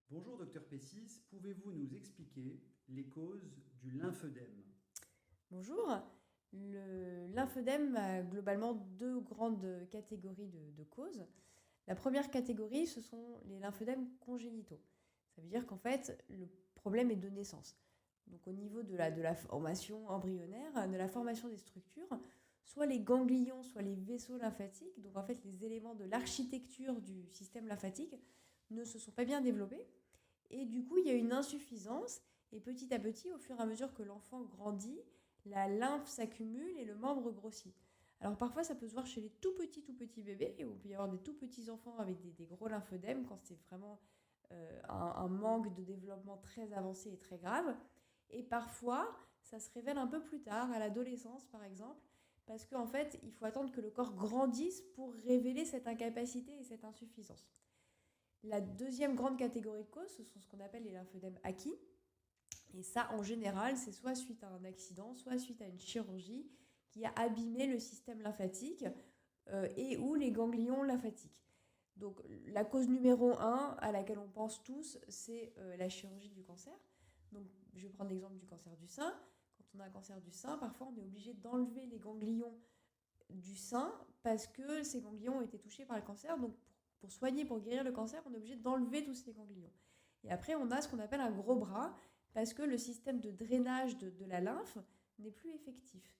Bonjour docteur Pessis, pouvez-vous nous expliquer les causes du lymphœdème? Bonjour. Le lymphœdème a globalement deux grandes catégories de causes. La première catégorie, ce sont les lympphœdèmes congénitaux. Ça veut dire qu'en fait, le problème est de naissance. Donc au niveau de la formation embryonnaire, de la formation des structures, soit les ganglions, soit les vaisseaux lymphatiques, donc en fait les éléments de l'architecture du système lymphatique, ne se sont pas bien développés. Et du coup, il y a une insuffisance. Et petit à petit, au fur et à mesure que l'enfant grandit, la lymphe s'accumule et le membre grossit. Alors parfois, ça peut se voir chez les tout petits bébés, où il peut y avoir des tout petits enfants avec des gros lymphodèmes, quand c'est vraiment un manque de développement très avancé et très grave. Et parfois, ça se révèle un peu plus tard, à l'adolescence par exemple, parce qu'en fait, il faut attendre que le corps grandisse pour révéler cette incapacité et cette insuffisance. La deuxième grande catégorie de causes, ce sont ce qu'on appelle les lymphodèmes acquis. Et ça, en général, c'est soit suite à un accident, soit suite à une chirurgie qui a abîmé le système lymphatique et ou les ganglions lymphatiques. Donc la cause numéro 1 à laquelle on pense tous, c'est la chirurgie du cancer. Donc je vais prendre l'exemple du cancer du sein. Quand on a un cancer du sein, parfois on est obligé d'enlever les ganglions du sein parce que ces ganglions ont été touchés par le cancer. Donc pour soigner, pour guérir le cancer, on est obligé d'enlever tous ces ganglions. Et après, on a ce qu'on appelle un gros bras parce que le système de drainage de la lymphe n'est plus effectif.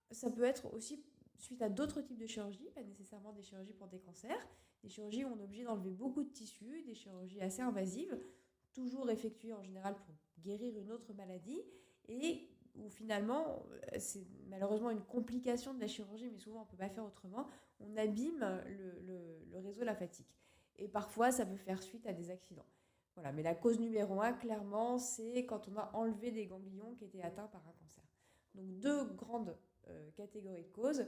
Ça peut être aussi suite à d'autres types de chirurgies, pas nécessairement des chirurgies pour des cancers, des chirurgies où on est obligé d'enlever beaucoup de tissus, des chirurgies assez invasives, toujours effectuées en général pour guérir une autre maladie, et où finalement, c'est malheureusement une complication de la chirurgie, mais souvent on ne peut pas faire autrement, on abîme le réseau lymphatique. Et parfois, ça peut faire suite à des accidents. Voilà, mais la cause numéro 1, clairement, c'est quand on a enlevé des ganglions qui étaient atteints par un cancer. Donc deux grandes catégories de causes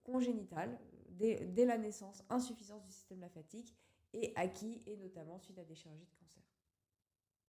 congénitales, dès la naissance, insuffisance du système lymphatique, et acquis, et notamment suite à des chirurgies de cancer.